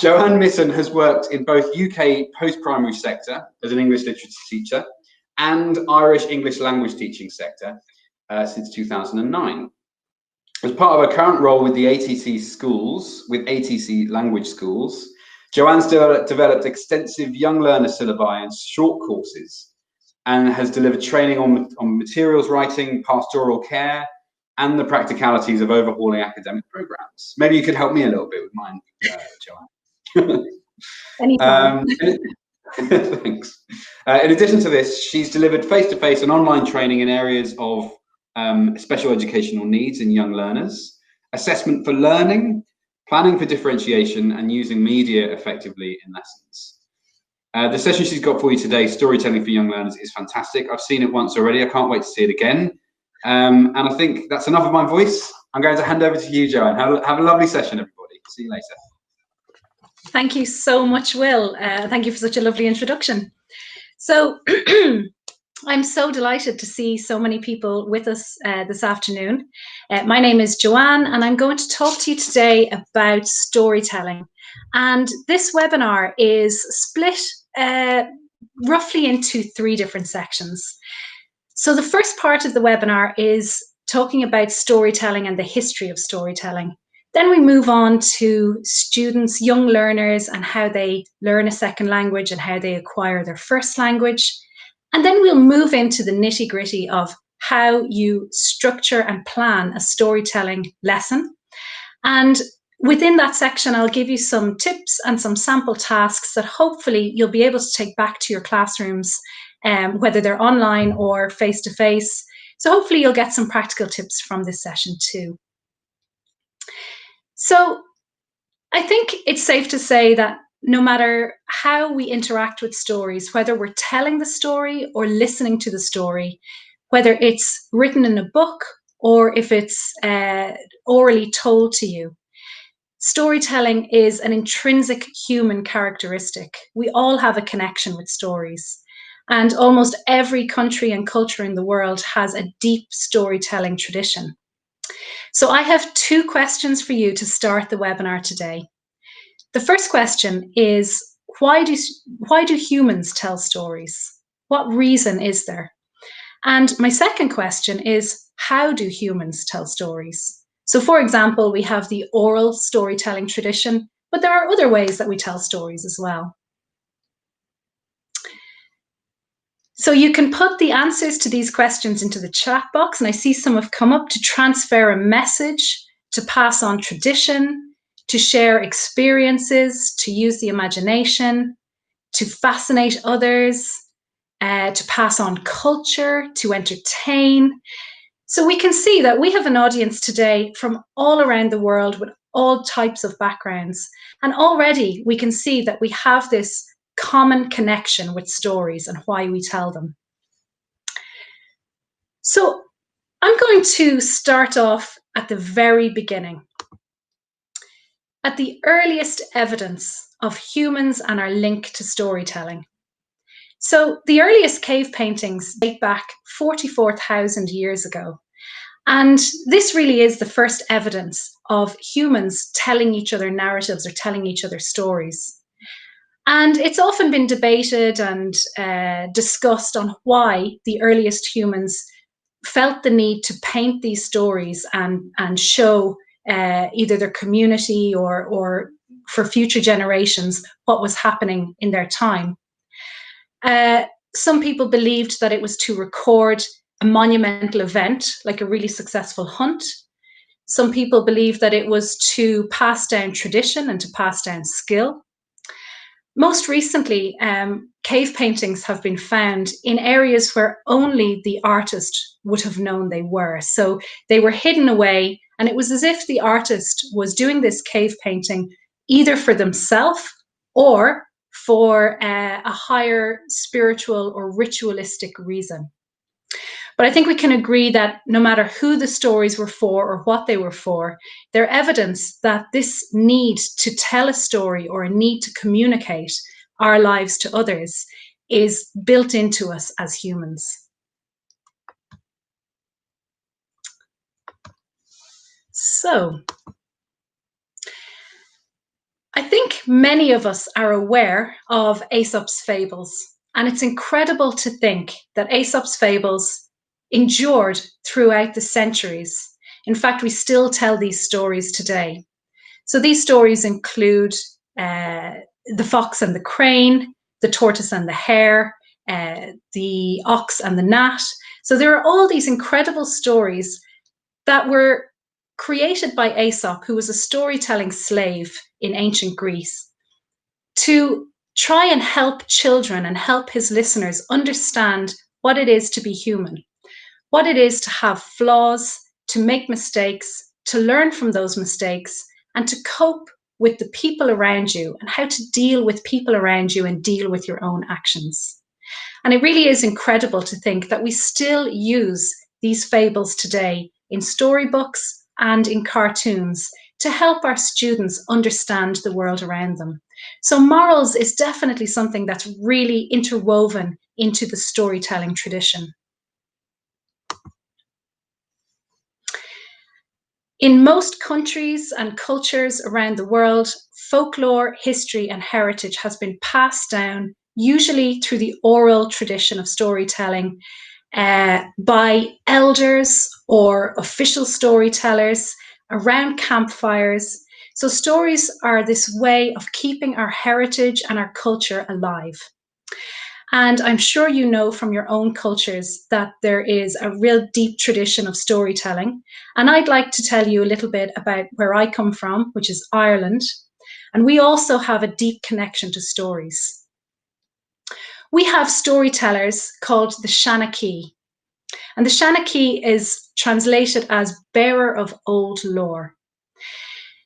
Joanne Mitten has worked in both UK post-primary sector as an English literature teacher and Irish English language teaching sector since 2009. As part of her current role with the ATC schools, with ATC language schools, Joanne's developed extensive young learner syllabi and short courses, and has delivered training on materials writing, pastoral care, and the practicalities of overhauling academic programs. Maybe you could help me a little bit with mine, Joanne. Anytime. Thanks. In addition to this, she's delivered face-to-face and online training in areas of special educational needs in young learners, assessment for learning, planning for differentiation, and using media effectively in lessons. The session she's got for you today, Storytelling for Young Learners, is fantastic. I've seen it once already. I can't wait to see it again. And I think that's enough of my voice. I'm going to hand over to you, Joanne. Have a lovely session, everybody. See you later. Thank you so much, Will. Thank you for such a lovely introduction. So I'm so delighted to see so many people with us this afternoon. My name is Joanne, and I'm going to talk to you today about storytelling. And this webinar is split roughly into 3 different sections. So the first part of the webinar is talking about storytelling and the history of storytelling. Then we move on to students, young learners, and how they learn a second language and how they acquire their first language. And then we'll move into the nitty-gritty of how you structure and plan a storytelling lesson. And within that section, I'll give you some tips and some sample tasks that hopefully you'll be able to take back to your classrooms, whether they're online or face-to-face. So hopefully you'll get some practical tips from this session too. So I think it's safe to say that no matter how we interact with stories, whether we're telling the story or listening to the story, whether it's written in a book or if it's orally told to you, storytelling is an intrinsic human characteristic. We all have a connection with stories, and almost every country and culture in the world has a deep storytelling tradition. So I have 2 questions for you to start the webinar today. The first question is, why do humans tell stories? What reason is there? And my second question is, how do humans tell stories? So for example, we have the oral storytelling tradition, but there are other ways that we tell stories as well. So you can put the answers to these questions into the chat box, and I see some have come up: to transfer a message, to pass on tradition, to share experiences, to use the imagination, to fascinate others, to pass on culture, to entertain. So we can see that we have an audience today from all around the world with all types of backgrounds. And already we can see that we have this common connection with stories and why we tell them. So I'm going to start off at the very beginning, at the earliest evidence of humans and our link to storytelling. So the earliest cave paintings date back 44,000 years ago. And this really is the first evidence of humans telling each other narratives or telling each other stories. And it's often been debated and discussed on why the earliest humans felt the need to paint these stories and show either their community or for future generations what was happening in their time. Some people believed that it was to record a monumental event, like a really successful hunt. Some people believed that it was to pass down tradition and to pass down skill. Most recently, cave paintings have been found in areas where only the artist would have known they were. So they were hidden away, and it was as if the artist was doing this cave painting either for themselves or for a higher spiritual or ritualistic reason. But I think we can agree that no matter who the stories were for or what they were for, they're evidence that this need to tell a story or a need to communicate our lives to others is built into us as humans. So I think many of us are aware of Aesop's fables, and it's incredible to think that Aesop's fables endured throughout the centuries. In fact, we still tell these stories today. So these stories include the fox and the crane, the tortoise and the hare, the ox and the gnat. So there are all these incredible stories that were created by Aesop, who was a storytelling slave in ancient Greece, to try and help children and help his listeners understand what it is to be human, what it is to have flaws, to make mistakes, to learn from those mistakes, and to cope with the people around you, and how to deal with people around you and deal with your own actions. And it really is incredible to think that we still use these fables today in storybooks and in cartoons to help our students understand the world around them. So morals is definitely something that's really interwoven into the storytelling tradition. In most countries and cultures around the world, folklore, history, and heritage has been passed down, usually through the oral tradition of storytelling, by elders or official storytellers around campfires. So stories are this way of keeping our heritage and our culture alive. And I'm sure you know from your own cultures that there is a real deep tradition of storytelling. And I'd like to tell you a little bit about where I come from, which is Ireland. And we also have a deep connection to stories. We have storytellers called the Shanachie. And the Shanachie is translated as bearer of old lore.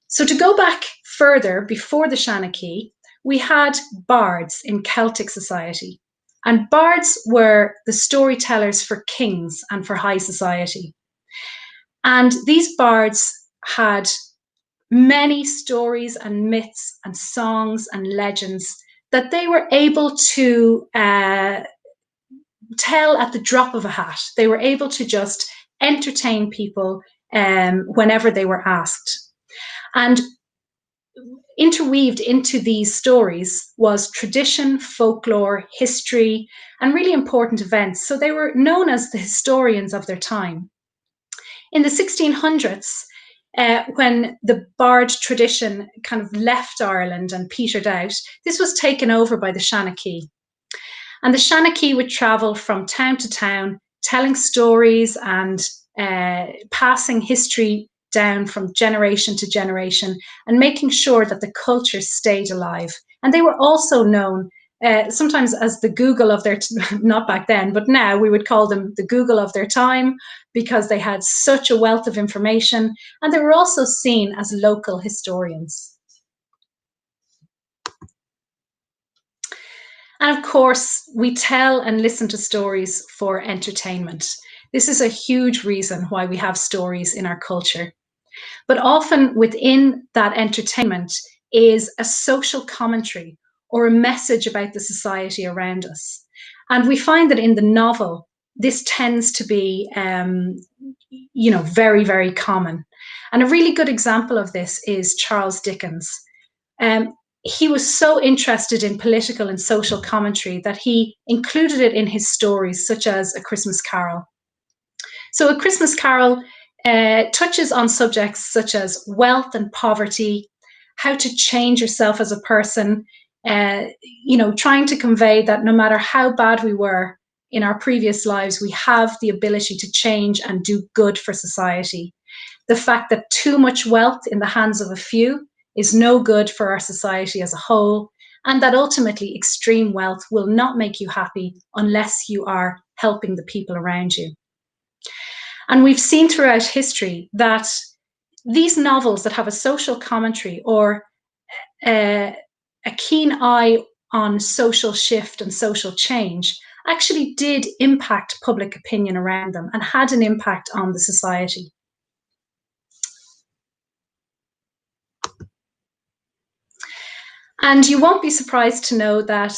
So to go back further, before the Shanachie, we had bards in Celtic society. And bards were the storytellers for kings and for high society. And these bards had many stories and myths and songs and legends that they were able to tell at the drop of a hat. They were able to just entertain people whenever they were asked. And interweaved into these stories was tradition, folklore, history, and really important events. So they were known as the historians of their time. In the 1600s, when the bard tradition kind of left Ireland and petered out, this was taken over by the Shanachie. And the Shanachie would travel from town to town, telling stories and passing history down from generation to generation and making sure that the culture stayed alive. And they were also known sometimes as the Google of their, not back then, but now we would call them the Google of their time, because they had such a wealth of information, and they were also seen as local historians. And of course, we tell and listen to stories for entertainment. This is a huge reason why we have stories in our culture. But often within that entertainment is a social commentary or a message about the society around us. And we find that in the novel, this tends to be, very, very common. And a really good example of this is Charles Dickens. He was so interested in political and social commentary that he included it in his stories, such as A Christmas Carol. So A Christmas Carol touches on subjects such as wealth and poverty, how to change yourself as a person, trying to convey that no matter how bad we were in our previous lives, we have the ability to change and do good for society. The fact that too much wealth in the hands of a few is no good for our society as a whole, and that ultimately extreme wealth will not make you happy unless you are helping the people around you. And we've seen throughout history that these novels that have a social commentary or a keen eye on social shift and social change actually did impact public opinion around them and had an impact on the society. And you won't be surprised to know that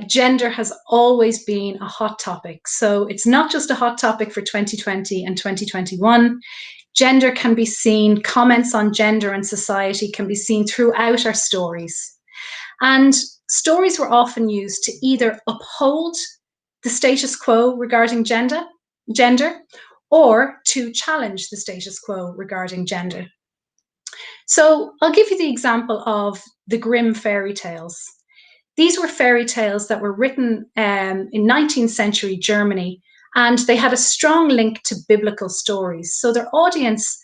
gender has always been a hot topic. So it's not just a hot topic for 2020 and 2021. Gender can be seen, comments on gender and society can be seen throughout our stories. And stories were often used to either uphold the status quo regarding gender, or to challenge the status quo regarding gender. So I'll give you the example of the Grimm fairy tales. These were fairy tales that were written in 19th century Germany, and they had a strong link to biblical stories. So their audience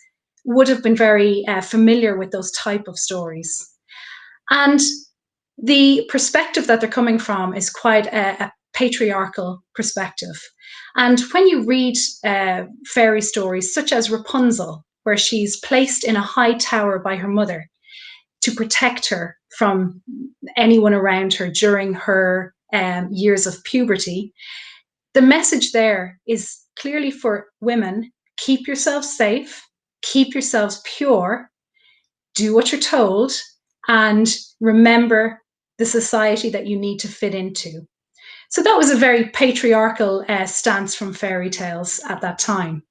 would have been very familiar with those type of stories. And the perspective that they're coming from is quite a patriarchal perspective. And when you read fairy stories such as Rapunzel, where she's placed in a high tower by her mother to protect her from anyone around her during her years of puberty, the message there is clearly for women: keep yourselves safe, keep yourselves pure, do what you're told, and remember the society that you need to fit into. So that was a very patriarchal stance from fairy tales at that time.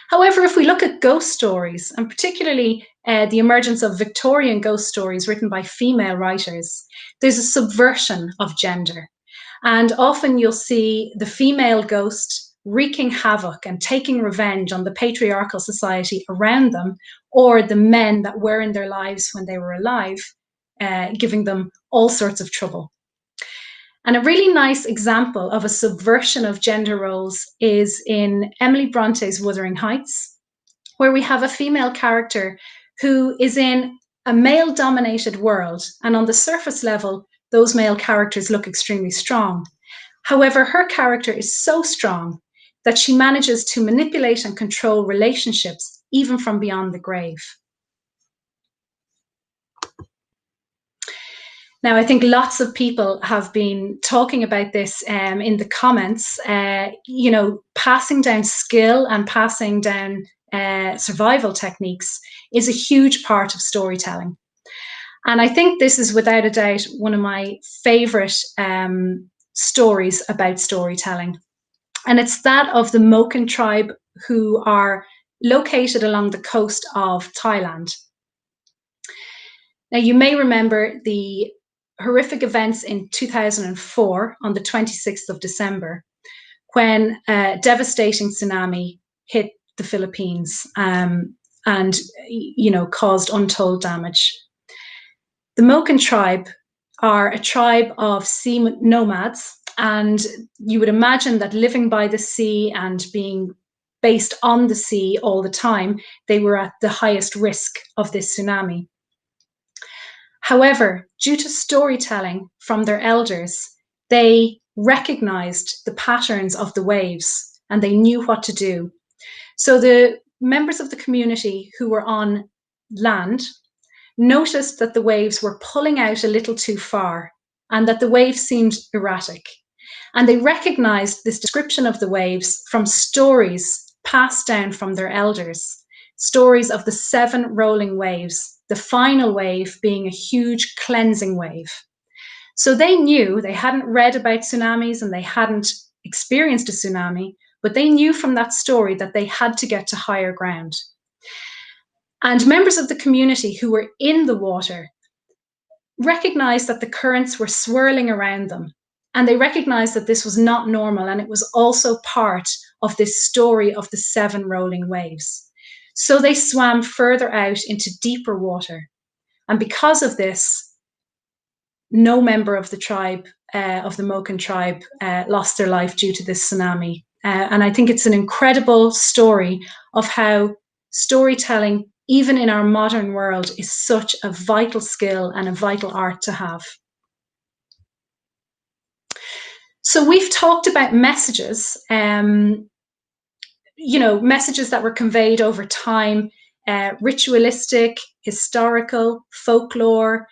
However, if we look at ghost stories, and particularly the emergence of Victorian ghost stories written by female writers, there's a subversion of gender. And often you'll see the female ghost wreaking havoc and taking revenge on the patriarchal society around them, or the men that were in their lives when they were alive, giving them all sorts of trouble. And a really nice example of a subversion of gender roles is in Emily Bronte's Wuthering Heights, where we have a female character who is in a male-dominated world, and on the surface level, those male characters look extremely strong. However, her character is so strong that she manages to manipulate and control relationships even from beyond the grave. Now, I think lots of people have been talking about this in the comments. Passing down skill and passing down survival techniques is a huge part of storytelling. And I think this is without a doubt one of my favorite stories about storytelling. And it's that of the Macmillan tribe, who are located along the coast of Thailand. Now, you may remember the horrific events in 2004 on the 26th of December, when a devastating tsunami hit the Philippines and caused untold damage. The Macmillan tribe are a tribe of sea nomads, and you would imagine that living by the sea and being based on the sea all the time, they were at the highest risk of this tsunami. However, due to storytelling from their elders, they recognized the patterns of the waves and they knew what to do. So the members of the community who were on land noticed that the waves were pulling out a little too far and that the waves seemed erratic. And they recognized this description of the waves from stories passed down from their elders, stories of the 7 rolling waves, the final wave being a huge cleansing wave. So they knew, they hadn't read about tsunamis and they hadn't experienced a tsunami, but they knew from that story that they had to get to higher ground. And members of the community who were in the water recognized that the currents were swirling around them. And they recognized that this was not normal, and it was also part of this story of the 7 rolling waves. So they swam further out into deeper water. And because of this, no member of the tribe, of the Macmillan tribe, lost their life due to this tsunami. And I think it's an incredible story of how storytelling, even in our modern world, is such a vital skill and a vital art to have. So we've talked about messages, messages that were conveyed over time, ritualistic, historical, folklore,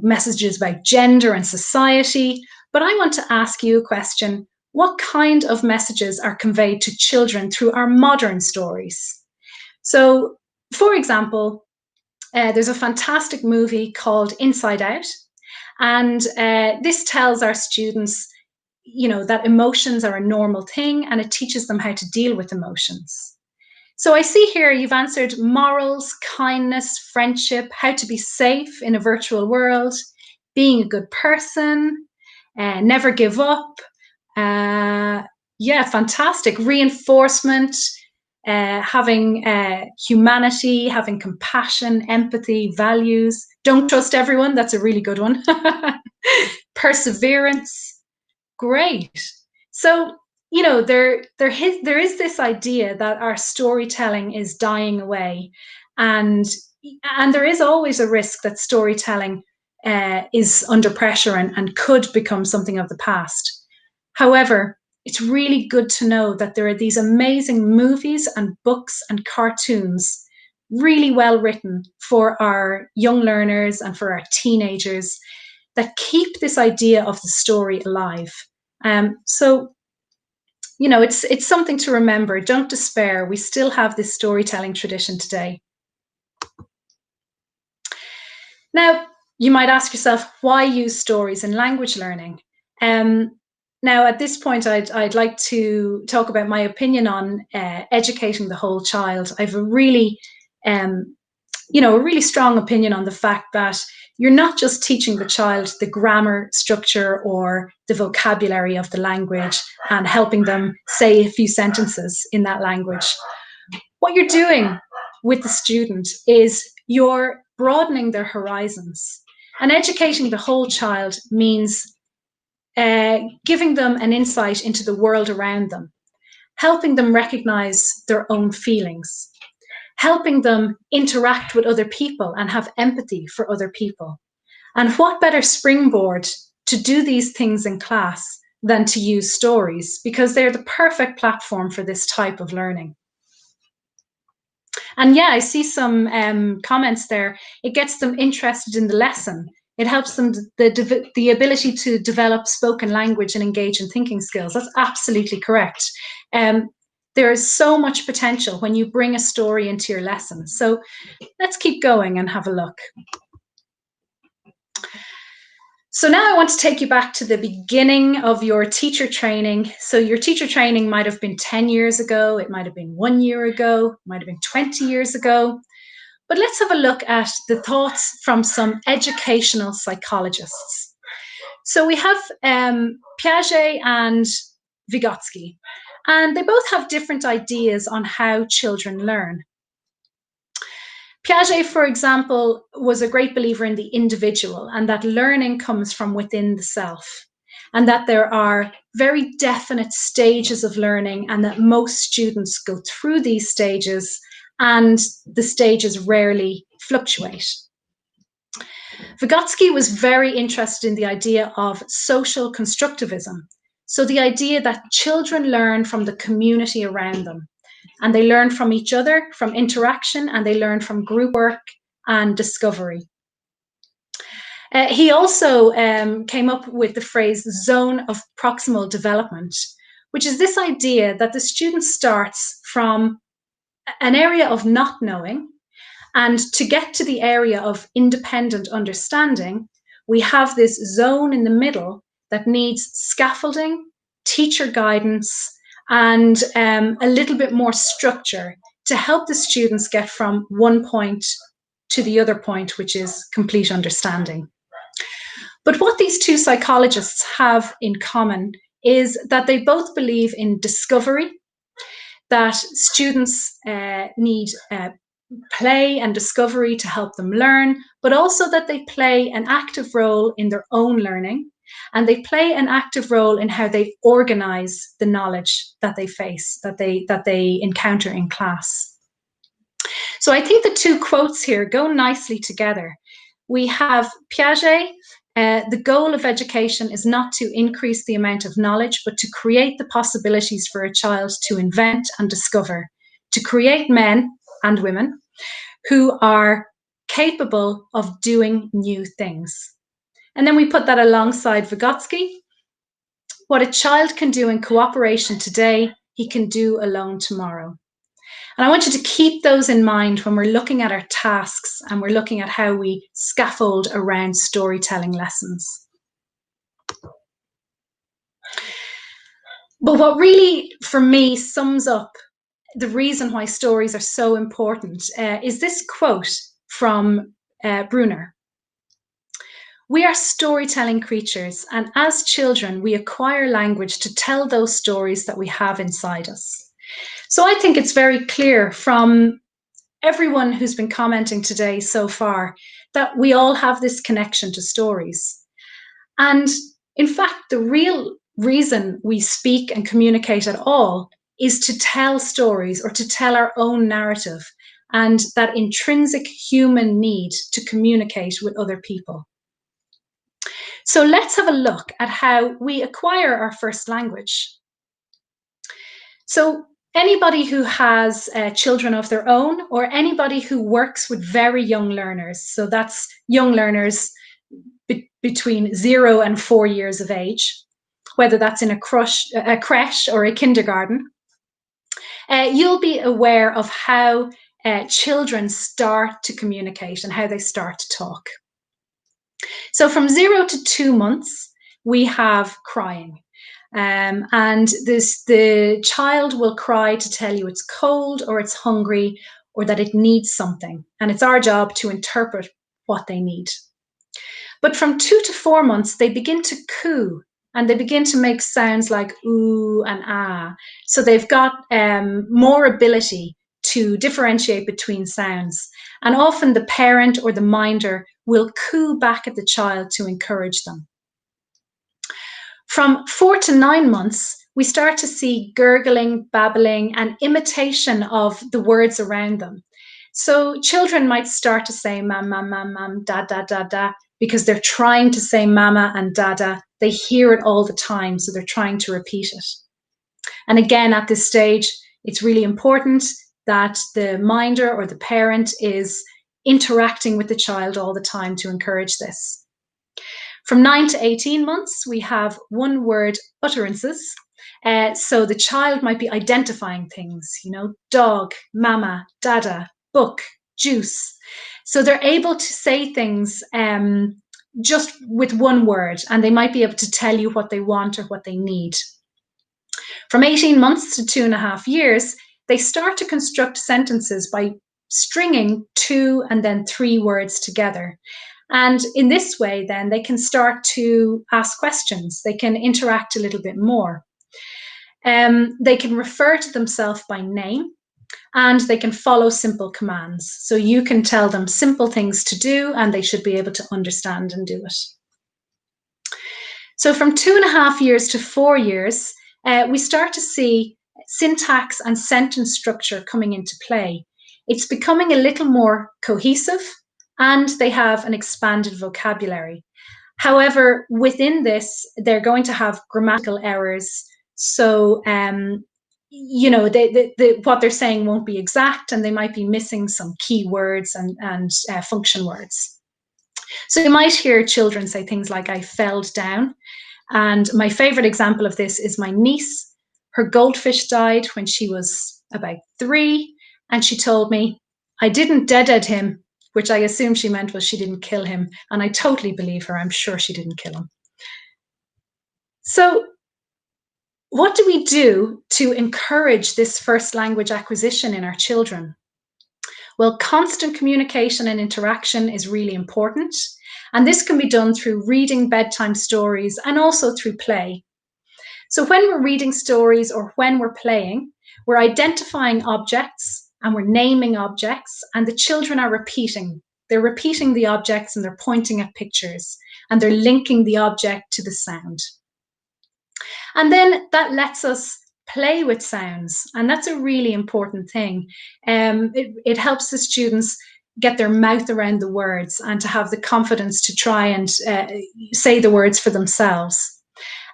messages about gender and society. But I want to ask you a question. What kind of messages are conveyed to children through our modern stories? So, for example, there's a fantastic movie called Inside Out. And this tells our students, that emotions are a normal thing, and it teaches them how to deal with emotions. So I see here you've answered morals, kindness, friendship, how to be safe in a virtual world, being a good person, never give up. Yeah, fantastic. Reinforcement, having humanity, having compassion, empathy, values. Don't trust everyone. That's a really good one. Perseverance. Great. So, you know, there is this idea that our storytelling is dying away, and there is always a risk that storytelling is under pressure and could become something of the past. However, it's really good to know that there are these amazing movies and books and cartoons, really well written for our young learners and for our teenagers, that keep this idea of the story alive. So, you know, it's something to remember. Don't despair. We still have this storytelling tradition today. Now, you might ask yourself, why use stories in language learning? Now, at this point, I'd like to talk about my opinion on educating the whole child. I have a really, you know, a really strong opinion on the fact that you're not just teaching the child the grammar structure or the vocabulary of the language and helping them say a few sentences in that language. What you're doing with the student is you're broadening their horizons. And educating the whole child means giving them an insight into the world around them, helping them recognize their own feelings, helping them interact with other people and have empathy for other people. And what better springboard to do these things in class than to use stories, because they're the perfect platform for this type of learning. And yeah, I see some comments there. It gets them interested in the lesson. It helps them the ability to develop spoken language and engage in thinking skills. That's absolutely correct. There is so much potential when you bring a story into your lesson. So let's keep going and have a look. So now I want to take you back to the beginning of your teacher training. So your teacher training might have been 10 years ago, it might have been 1 year ago, it might have been 20 years ago. But let's have a look at the thoughts from some educational psychologists. So we have Piaget and Vygotsky, and they both have different ideas on how children learn. Piaget, for example, was a great believer in the individual and that learning comes from within the self, and that there are very definite stages of learning and that most students go through these stages and the stages rarely fluctuate. Vygotsky was very interested in the idea of social constructivism. So the idea that children learn from the community around them, and they learn from each other, from interaction, and they learn from group work and discovery. He also came up with the phrase zone of proximal development, which is this idea that the student starts from an area of not knowing, and to get to the area of independent understanding, we have this zone in the middle that needs scaffolding, teacher guidance, and a little bit more structure to help the students get from one point to the other point, which is complete understanding. But what these two psychologists have in common is that they both believe in discovery, that students need play and discovery to help them learn, but also that they play an active role in their own learning, and they play an active role in how they organize the knowledge that they face, that they encounter in class. So I think the two quotes here go nicely together. We have Piaget, the goal of education is not to increase the amount of knowledge, but to create the possibilities for a child to invent and discover, to create men and women who are capable of doing new things. And then we put that alongside Vygotsky. What a child can do in cooperation today, he can do alone tomorrow. And I want you to keep those in mind when we're looking at our tasks and we're looking at how we scaffold around storytelling lessons. But what really, for me, sums up the reason why stories are so important is this quote from Brunner. "We are storytelling creatures, and as children, we acquire language to tell those stories that we have inside us." So I think it's very clear from everyone who's been commenting today so far that we all have this connection to stories. And in fact, the real reason we speak and communicate at all is to tell stories or to tell our own narrative, and that intrinsic human need to communicate with other people. So let's have a look at how we acquire our first language. So anybody who has children of their own, or anybody who works with very young learners, so that's young learners between 0 and 4 years of age, whether that's in a creche or a kindergarten, you'll be aware of how children start to communicate and how they start to talk. So from 0 to 2 months, we have crying. And the child will cry to tell you it's cold or it's hungry or that it needs something. And it's our job to interpret what they need. But from 2 to 4 months, they begin to coo, and they begin to make sounds like ooh and ah. So they've got more ability to differentiate between sounds. And often the parent or the minder will coo back at the child to encourage them. From 4 to 9 months, we start to see gurgling, babbling, and imitation of the words around them. So children might start to say mam, mam, mam, mam, da, da, da, da, because they're trying to say mama and dada. They hear it all the time, so they're trying to repeat it. And again, at this stage, it's really important that the minder or the parent is interacting with the child all the time to encourage this. From 9 to 18 months, we have one-word utterances. So the child might be identifying things, dog, mama, dada, book, juice. So they're able to say things just with one word, and they might be able to tell you what they want or what they need. From 18 months to 2.5 years, they start to construct sentences by stringing 2 and then 3 words together. And in this way, then, they can start to ask questions. They can interact a little bit more. They can refer to themselves by name, and they can follow simple commands. So you can tell them simple things to do, and they should be able to understand and do it. So from 2.5 years to 4 years, we start to see syntax and sentence structure coming into play. It's becoming a little more cohesive, and they have an expanded vocabulary. However, within this, they're going to have grammatical errors. So, what they're saying won't be exact, and they might be missing some key words and function words. So you might hear children say things like, "I fell down." And my favorite example of this is my niece. Her goldfish died when she was about 3, and she told me, "I didn't dead him," which I assume she meant was she didn't kill him. And I totally believe her. I'm sure she didn't kill him. So what do we do to encourage this first language acquisition in our children? Well, constant communication and interaction is really important. And this can be done through reading bedtime stories and also through play. So when we're reading stories or when we're playing, we're identifying objects and we're naming objects, and the children are repeating. They're repeating the objects, and they're pointing at pictures, and they're linking the object to the sound. And then that lets us play with sounds, and that's a really important thing. It helps the students get their mouth around the words and to have the confidence to try and say the words for themselves.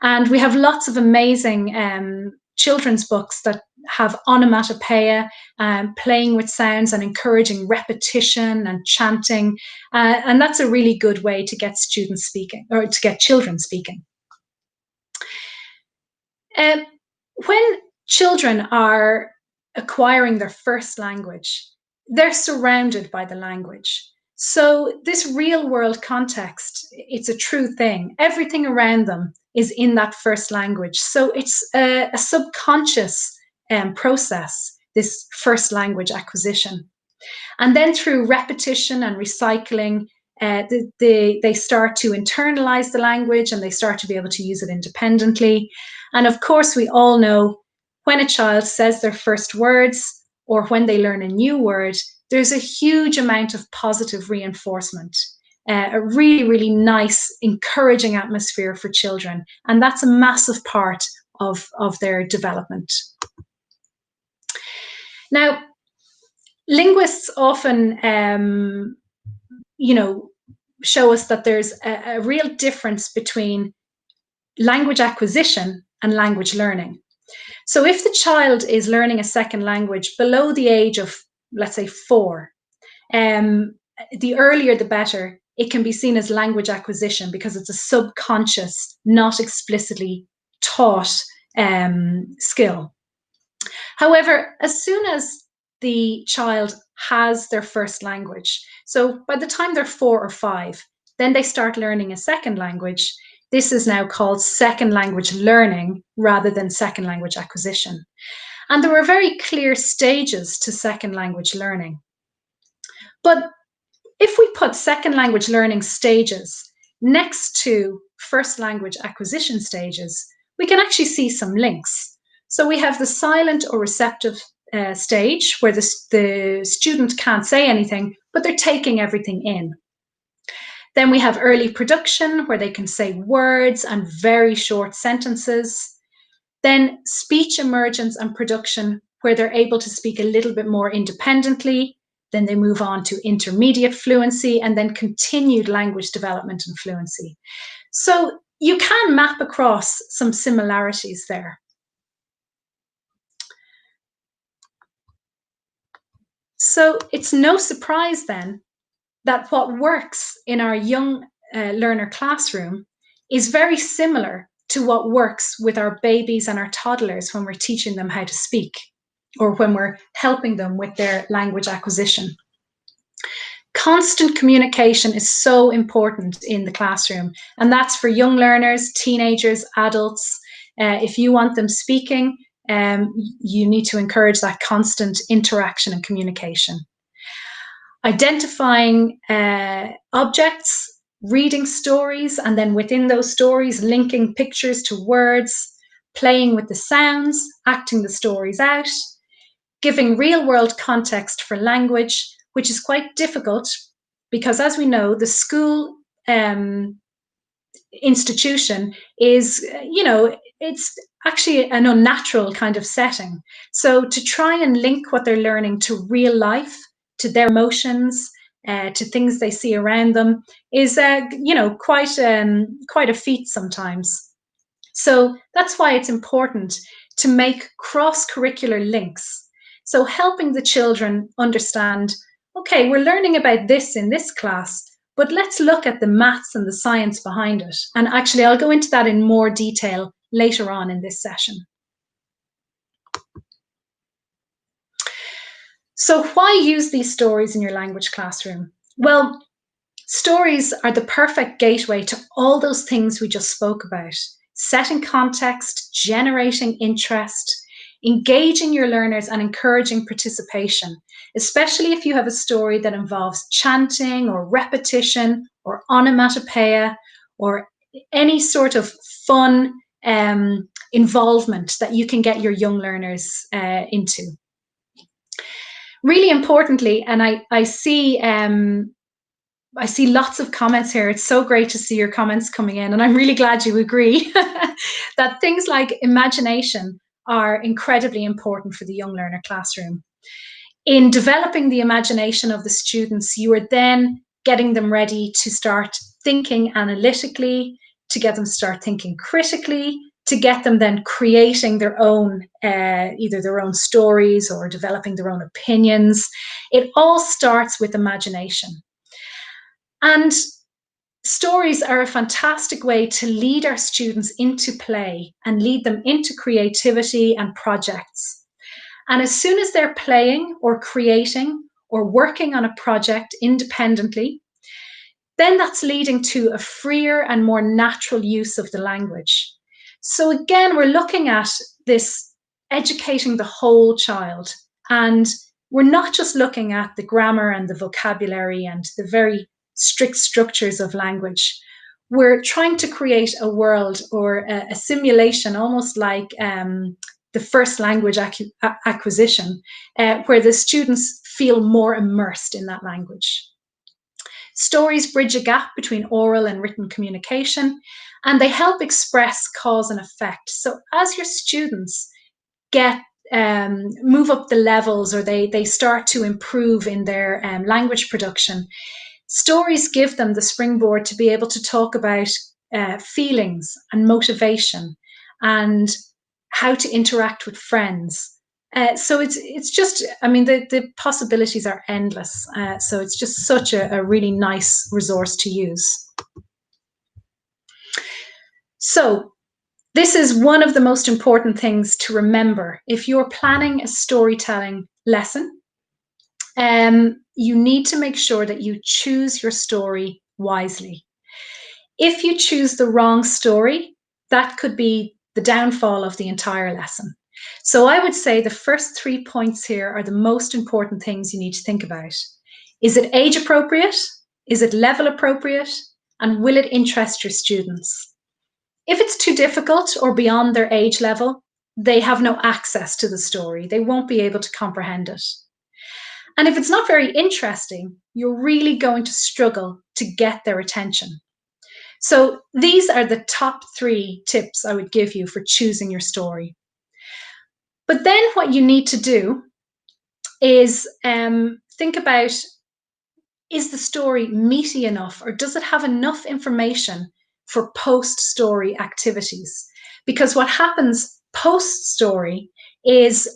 And we have lots of amazing children's books that have onomatopoeia, playing with sounds and encouraging repetition and chanting. And that's a really good way to get students speaking, or to get children speaking. When children are acquiring their first language, they're surrounded by the language. So this real world context, it's a true thing. Everything around them is in that first language. So it's a subconscious process. this first language acquisition. And then through repetition and recycling, they start to internalize the language and they start to be able to use it independently. And of course, we all know when a child says their first words or when they learn a new word, there's a huge amount of positive reinforcement, a really, really nice, encouraging atmosphere for children. And that's a massive part of their development. Now, linguists often, show us that there's a real difference between language acquisition and language learning. So if the child is learning a second language below the age of, let's say, 4, the earlier the better. It can be seen as language acquisition because it's a subconscious, not explicitly taught skill. However, as soon as the child has their first language, so by the time they're 4 or 5, then they start learning a second language. This is now called second language learning rather than second language acquisition. And there are very clear stages to second language learning. But if we put second language learning stages next to first language acquisition stages, we can actually see some links. So we have the silent or receptive stage where the student can't say anything, but they're taking everything in. Then we have early production where they can say words and very short sentences. Then speech emergence and production where they're able to speak a little bit more independently. Then they move on to intermediate fluency and then continued language development and fluency. So you can map across some similarities there. So it's no surprise then that what works in our young learner classroom is very similar to what works with our babies and our toddlers when we're teaching them how to speak or when we're helping them with their language acquisition. Constant communication is so important in the classroom, and that's for young learners, teenagers, adults. If you want them speaking, you need to encourage that constant interaction and communication. Identifying objects, reading stories, and then within those stories, linking pictures to words, playing with the sounds, acting the stories out, giving real-world context for language, which is quite difficult because, as we know, the school institution is, it's actually an unnatural kind of setting. So to try and link what they're learning to real life, to their emotions, to things they see around them is, quite a feat sometimes. So that's why it's important to make cross-curricular links. So helping the children understand, okay, we're learning about this in this class, but let's look at the maths and the science behind it. And actually, I'll go into that in more detail later on in this session. So why use these stories in your language classroom? Well, stories are the perfect gateway to all those things we just spoke about. Setting context, generating interest, engaging your learners and encouraging participation, especially if you have a story that involves chanting or repetition or onomatopoeia or any sort of fun involvement that you can get your young learners into. Really importantly, and I see lots of comments here. It's so great to see your comments coming in, and I'm really glad you agree that things like imagination are incredibly important for the young learner classroom. In developing the imagination of the students, you are then getting them ready to start thinking analytically, to get them to start thinking critically, to get them then creating their own, either their own stories or developing their own opinions. It all starts with imagination. And stories are a fantastic way to lead our students into play and lead them into creativity and projects. And as soon as they're playing or creating or working on a project independently, then that's leading to a freer and more natural use of the language. So again, we're looking at this educating the whole child, And we're not just looking at the grammar and the vocabulary and the very strict structures of language. We're trying to create a world or a simulation, almost like the first language acquisition, where the students feel more immersed in that language. Stories bridge a gap between oral and written communication, and they help express cause and effect. So as your students move up the levels, or they start to improve in their language production, stories give them the springboard to be able to talk about feelings and motivation and how to interact with friends. So it's just, I mean, the possibilities are endless. So it's just such a really nice resource to use. So this is one of the most important things to remember. If you're planning a storytelling lesson, you need to make sure that you choose your story wisely. If you choose the wrong story, that could be the downfall of the entire lesson. So I would say the first 3 points here are the most important things you need to think about. Is it age appropriate? Is it level appropriate? And will it interest your students? If it's too difficult or beyond their age level, they have no access to the story. They won't be able to comprehend it. And if it's not very interesting, you're really going to struggle to get their attention. So these are the top 3 tips I would give you for choosing your story. But then what you need to do is think about, is the story meaty enough, or does it have enough information for post-story activities? Because what happens post-story is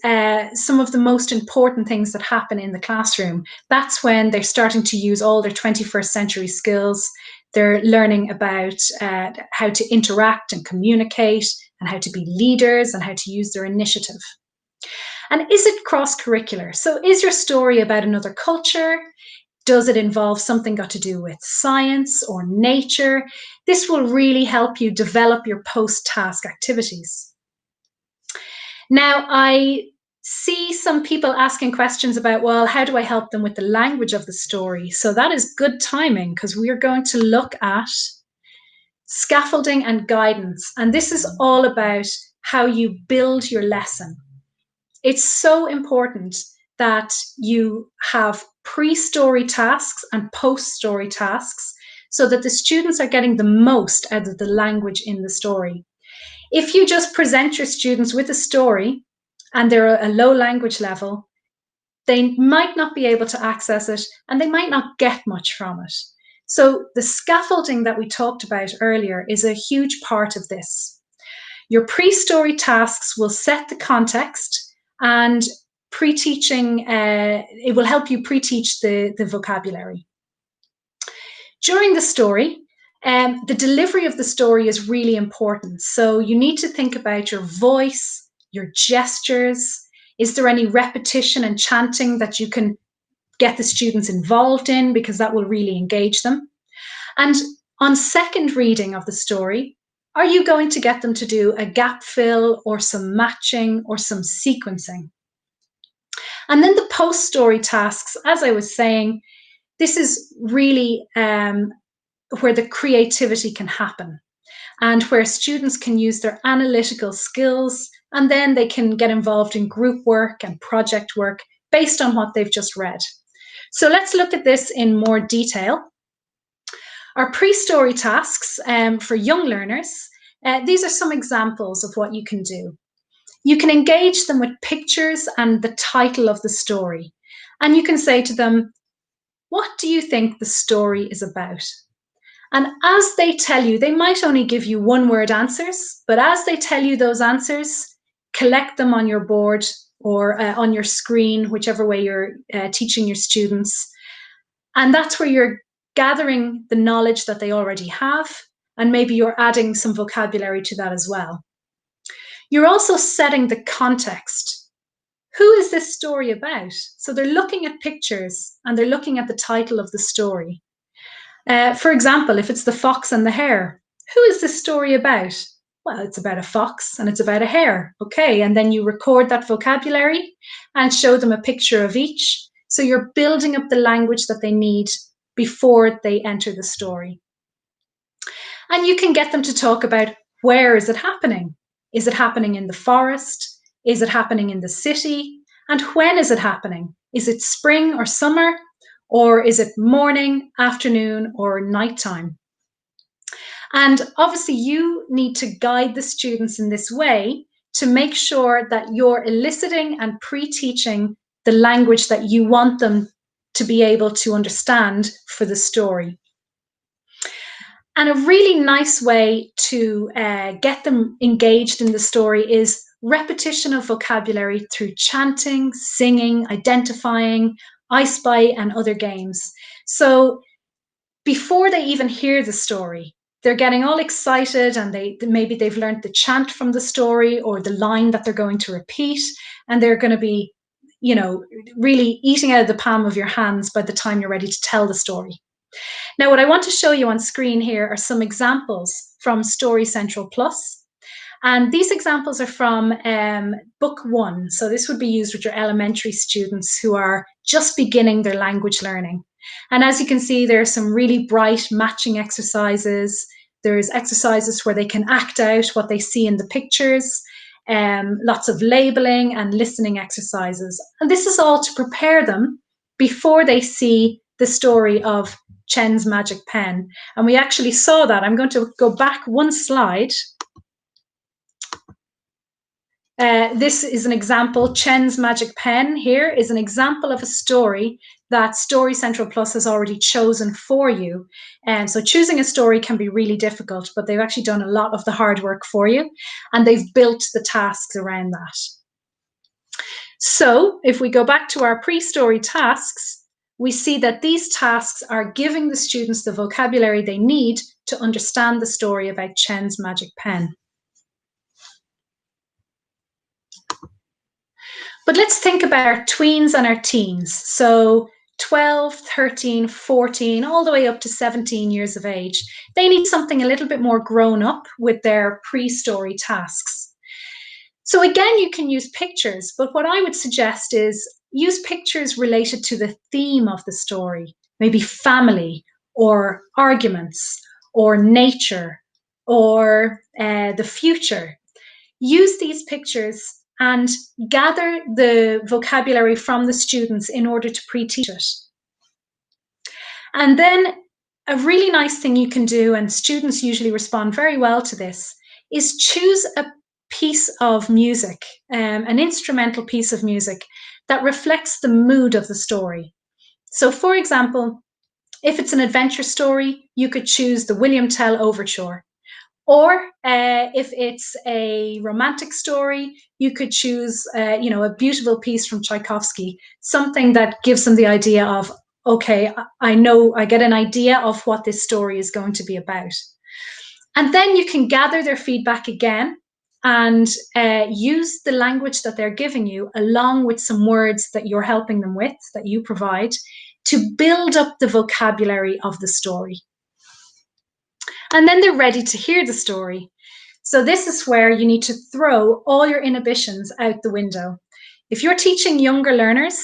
some of the most important things that happen in the classroom. That's when they're starting to use all their 21st century skills. They're learning about how to interact and communicate, and how to be leaders, and how to use their initiative. And is it cross-curricular? So is your story about another culture? Does it involve something got to do with science or nature? This will really help you develop your post-task activities. Now, I see some people asking questions about, well, how do I help them with the language of the story? So that is good timing, because we are going to look at scaffolding and guidance. And this is all about how you build your lesson. It's so important that you have pre-story tasks and post-story tasks so that the students are getting the most out of the language in the story. If you just present your students with a story and they're a low language level, they might not be able to access it and they might not get much from it. So the scaffolding that we talked about earlier is a huge part of this. Your pre-story tasks will set the context, and pre-teaching, it will help you pre-teach the vocabulary. During the story, the delivery of the story is really important. So you need to think about your voice, your gestures. Is there any repetition and chanting that you can get the students involved in, because that will really engage them? And on second reading of the story, are you going to get them to do a gap fill or some matching or some sequencing? And then the post-story tasks, as I was saying, this is really where the creativity can happen, and where students can use their analytical skills, and then they can get involved in group work and project work based on what they've just read. So let's look at this in more detail. Our pre-story tasks for young learners, these are some examples of what you can do. You can engage them with pictures and the title of the story. And you can say to them, what do you think the story is about? And as they tell you, they might only give you one-word answers, but as they tell you those answers, collect them on your board or on your screen, whichever way you're teaching your students. And that's where you're gathering the knowledge that they already have, and maybe you're adding some vocabulary to that as well. You're also setting the context. Who is this story about? So they're looking at pictures and they're looking at the title of the story. For example, if it's The Fox and the Hare, who is this story about? Well, it's about a fox and it's about a hare. Okay, and then you record that vocabulary and show them a picture of each. So you're building up the language that they need before they enter the story. And you can get them to talk about, where is it happening? Is it happening in the forest? Is it happening in the city? And when is it happening? Is it spring or summer? Or is it morning, afternoon, or nighttime? And obviously, you need to guide the students in this way to make sure that you're eliciting and pre-teaching the language that you want them to be able to understand for the story. And a really nice way to get them engaged in the story is repetition of vocabulary through chanting, singing, identifying, I Spy, and other games. So before they even hear the story, they're getting all excited, and maybe they've learned the chant from the story or the line that they're going to repeat, and they're going to be, really eating out of the palm of your hands by the time you're ready to tell the story. Now, what I want to show you on screen here are some examples from Story Central Plus. And these examples are from book 1. So this would be used with your elementary students who are just beginning their language learning. And as you can see, there are some really bright matching exercises. There's exercises where they can act out what they see in the pictures, lots of labeling and listening exercises. And this is all to prepare them before they see the story of Chen's Magic Pen. And we actually saw that. I'm going to go back one slide. This is an example. Chen's Magic Pen here is an example of a story that Story Central Plus has already chosen for you. And so choosing a story can be really difficult, but they've actually done a lot of the hard work for you, and they've built the tasks around that. So if we go back to our pre-story tasks, we see that these tasks are giving the students the vocabulary they need to understand the story about Chen's Magic Pen. But let's think about our tweens and our teens. So 12, 13, 14, all the way up to 17 years of age. They need something a little bit more grown up with their pre-story tasks. So again, you can use pictures, but what I would suggest is use pictures related to the theme of the story, maybe family or arguments or nature or the future. Use these pictures and gather the vocabulary from the students in order to pre-teach it. And then a really nice thing you can do, and students usually respond very well to this, is choose a piece of music, an instrumental piece of music that reflects the mood of the story. So for example, if it's an adventure story, you could choose the William Tell Overture. Or if it's a romantic story, you could choose, a beautiful piece from Tchaikovsky, something that gives them the idea of, okay, I get an idea of what this story is going to be about. And then you can gather their feedback again and use the language that they're giving you, along with some words that you're helping them with, that you provide, to build up the vocabulary of the story. And then they're ready to hear the story. So this is where you need to throw all your inhibitions out the window. If you're teaching younger learners,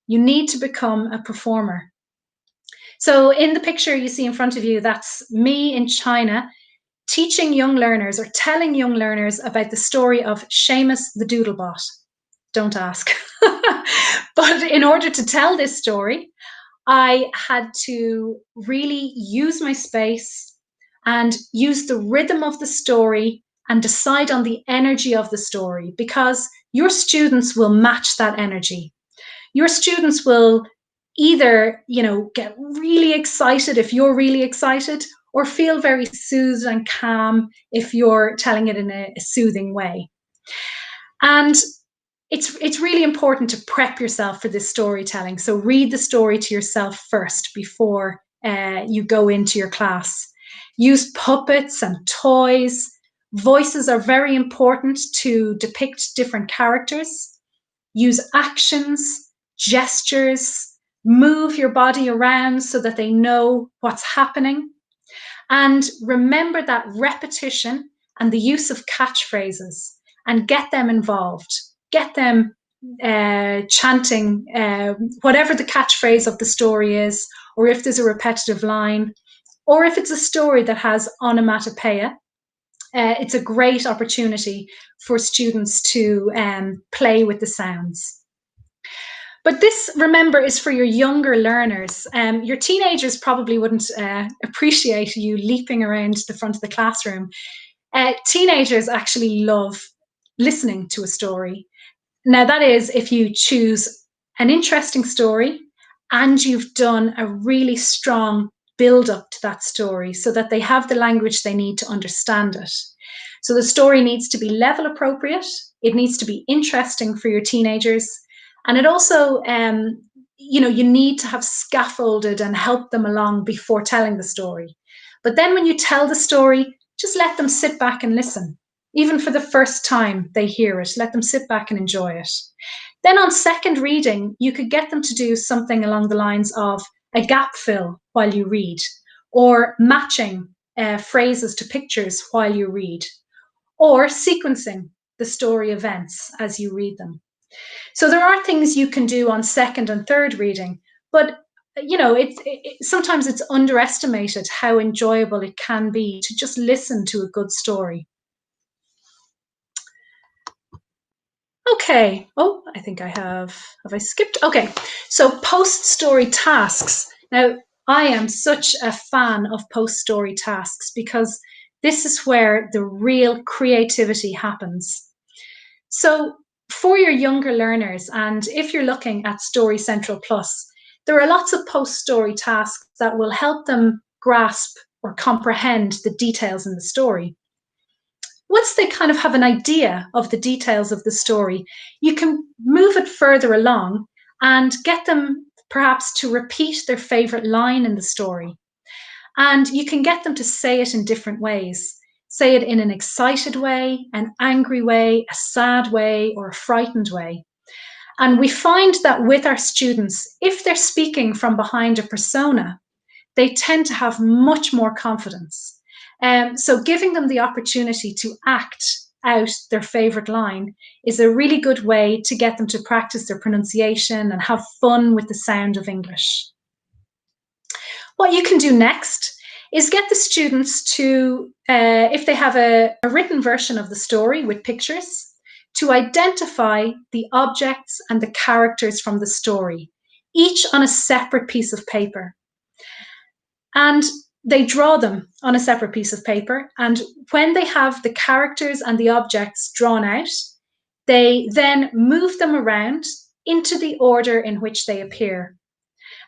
you need to become a performer. So in the picture you see in front of you, that's me in China teaching young learners, or telling young learners, about the story of Seamus the Doodlebot. Don't ask. But in order to tell this story, I had to really use my space and use the rhythm of the story and decide on the energy of the story, because your students will match that energy. Your students will either, get really excited if you're really excited, or feel very soothed and calm if you're telling it in a soothing way. And it's really important to prep yourself for this storytelling. So read the story to yourself first before you go into your class. Use puppets and toys. Voices are very important to depict different characters. Use actions, gestures, move your body around so that they know what's happening. And remember that repetition and the use of catchphrases and get them involved, get them chanting whatever the catchphrase of the story is, or if there's a repetitive line, or if it's a story that has onomatopoeia. It's a great opportunity for students to play with the sounds. But this, remember, is for your younger learners. Your teenagers probably wouldn't appreciate you leaping around the front of the classroom. Teenagers actually love listening to a story. Now, that is if you choose an interesting story and you've done a really strong build up to that story so that they have the language they need to understand it. So the story needs to be level appropriate. It needs to be interesting for your teenagers. And it also, you need to have scaffolded and helped them along before telling the story. But then when you tell the story, just let them sit back and listen. Even for the first time they hear it, let them sit back and enjoy it. Then on second reading, you could get them to do something along the lines of a gap fill while you read, or matching phrases to pictures while you read, or sequencing the story events as you read them. So there are things you can do on second and third reading, but sometimes it's underestimated how enjoyable it can be to just listen to a good story. Okay. Oh, I think have I skipped? Okay. So post-story tasks. Now, I am such a fan of post-story tasks because this is where the real creativity happens. So for your younger learners, and if you're looking at Story Central Plus, there are lots of post-story tasks that will help them grasp or comprehend the details in the story. Once they kind of have an idea of the details of the story, you can move it further along and get them perhaps to repeat their favorite line in the story. And you can get them to say it in different ways. Say it in an excited way, an angry way, a sad way, or a frightened way. And we find that with our students, if they're speaking from behind a persona, they tend to have much more confidence. So giving them the opportunity to act out their favorite line is a really good way to get them to practice their pronunciation and have fun with the sound of English. What you can do next is get the students to, if they have a written version of the story with pictures, to identify the objects and the characters from the story, each on a separate piece of paper. And they draw them on a separate piece of paper. And when they have the characters and the objects drawn out, they then move them around into the order in which they appear.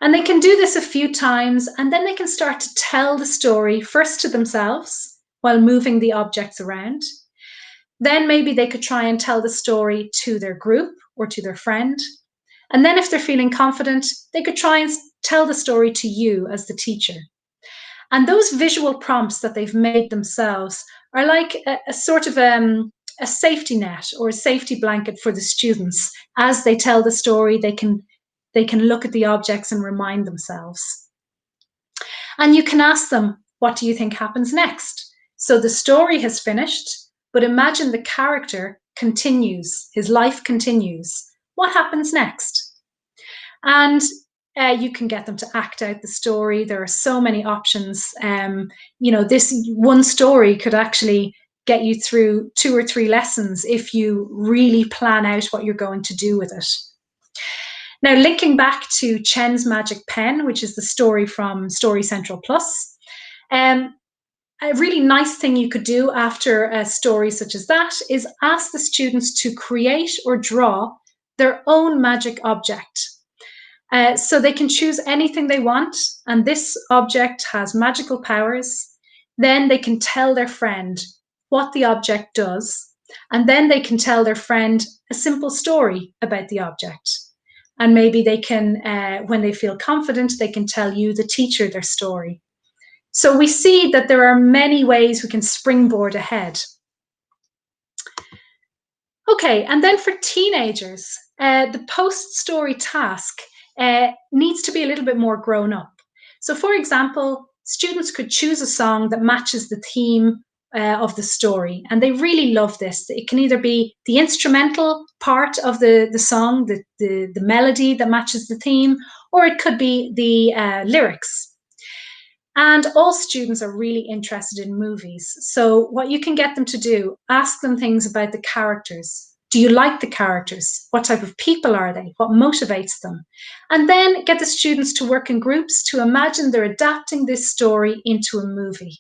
And they can do this a few times, and then they can start to tell the story first to themselves while moving the objects around. Then maybe they could try and tell the story to their group or to their friend. And then if they're feeling confident, they could try and tell the story to you as the teacher. And those visual prompts that they've made themselves are like a sort of a safety net or a safety blanket for the students. As they tell the story, they can look at the objects and remind themselves. And you can ask them, what do you think happens next? So the story has finished, but imagine the character continues, his life continues. What happens next? And you can get them to act out the story. There are so many options. This one story could actually get you through 2 or 3 lessons if you really plan out what you're going to do with it. Now, linking back to Chen's Magic Pen, which is the story from Story Central Plus, a really nice thing you could do after a story such as that is ask the students to create or draw their own magic object. So they can choose anything they want, and this object has magical powers. Then they can tell their friend what the object does, and then they can tell their friend a simple story about the object. And maybe they can, when they feel confident, they can tell you, the teacher, their story. So we see that there are many ways we can springboard ahead. Okay, and then for teenagers, the post-story task needs to be a little bit more grown up. So for example, students could choose a song that matches the theme of the story, and they really love this. It can either be the instrumental part of the song, the melody that matches the theme, or it could be the lyrics. And all students are really interested in movies. So what you can get them to do, ask them things about the characters. Do you like the characters? What type of people are they? What motivates them? And then get the students to work in groups to imagine they're adapting this story into a movie.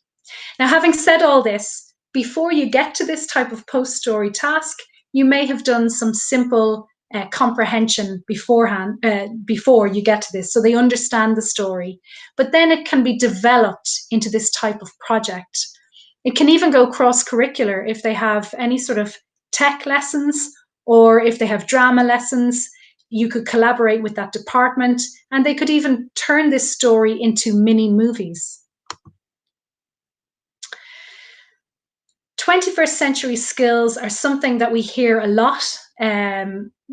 Now, having said all this, before you get to this type of post-story task, you may have done some simple comprehension beforehand, before you get to this, so they understand the story. But then it can be developed into this type of project. It can even go cross-curricular if they have any sort of tech lessons, or if they have drama lessons, you could collaborate with that department, and they could even turn this story into mini movies. 21st century skills are something that we hear a lot.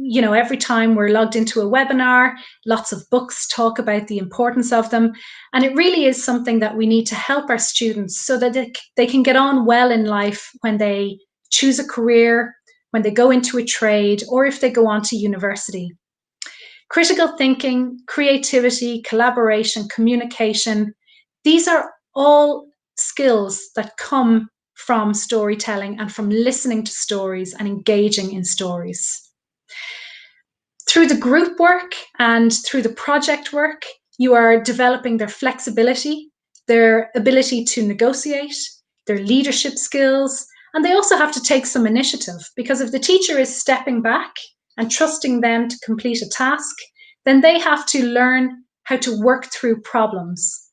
You know, every time we're logged into a webinar, lots of books talk about the importance of them. And it really is something that we need to help our students so that they can get on well in life when they choose a career, when they go into a trade, or if they go on to university. Critical thinking, creativity, collaboration, communication, these are all skills that come from storytelling and from listening to stories and engaging in stories. Through the group work and through the project work, you are developing their flexibility, their ability to negotiate, their leadership skills, and they also have to take some initiative, because if the teacher is stepping back and trusting them to complete a task, then they have to learn how to work through problems.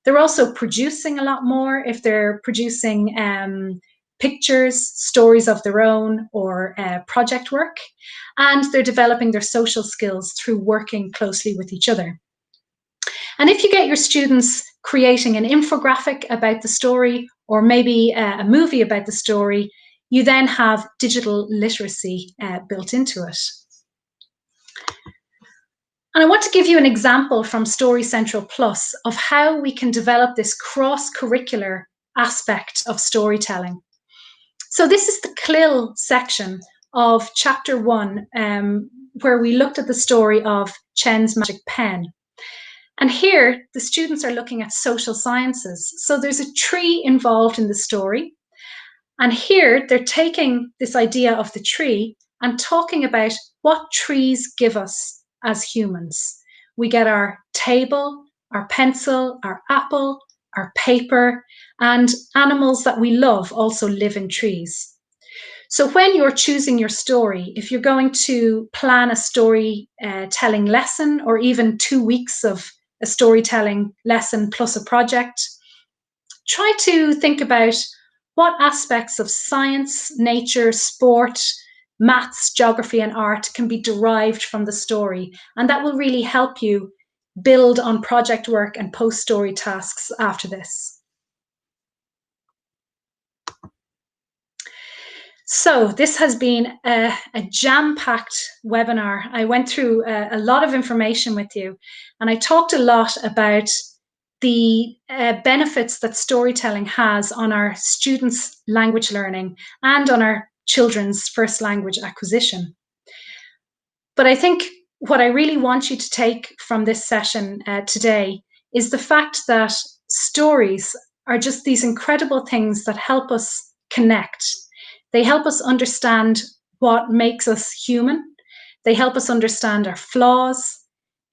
They're also producing a lot more if they're producing pictures, stories of their own, or project work. And they're developing their social skills through working closely with each other. And if you get your students creating an infographic about the story, or maybe a movie about the story, you then have digital literacy built into it. And I want to give you an example from Story Central Plus of how we can develop this cross-curricular aspect of storytelling. So this is the CLIL section of Chapter 1, where we looked at the story of Chen's Magic Pen. And here, the students are looking at social sciences. So there's a tree involved in the story. And here, they're taking this idea of the tree and talking about what trees give us as humans. We get our table, our pencil, our apple, our paper, and animals that we love also live in trees. So when you're choosing your story, if you're going to plan a storytelling lesson, or even 2 weeks of a storytelling lesson plus a project, try to think about what aspects of science, nature, sport, maths, geography, and art can be derived from the story. And that will really help you build on project work and post-story tasks after this. So this has been a jam-packed webinar. I went through a lot of information with you, and I talked a lot about the benefits that storytelling has on our students' language learning and on our children's first language acquisition. But I think what I really want you to take from this session today is the fact that stories are just these incredible things that help us connect. They help us understand what makes us human. They help us understand our flaws.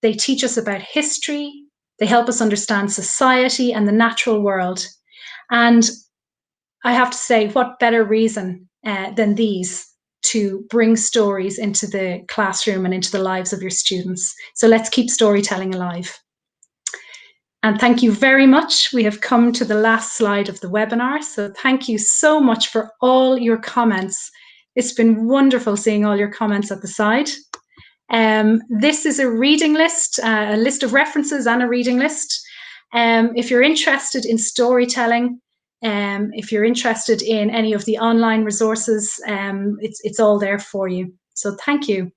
They teach us about history. They help us understand society and the natural world. And I have to say, what better reason than these to bring stories into the classroom and into the lives of your students. So let's keep storytelling alive. And thank you very much. We have come to the last slide of the webinar. So thank you so much for all your comments. It's been wonderful seeing all your comments at the side. This is a reading list, a list of references and a reading list. If you're interested in storytelling, if you're interested in any of the online resources, it's all there for you. So thank you.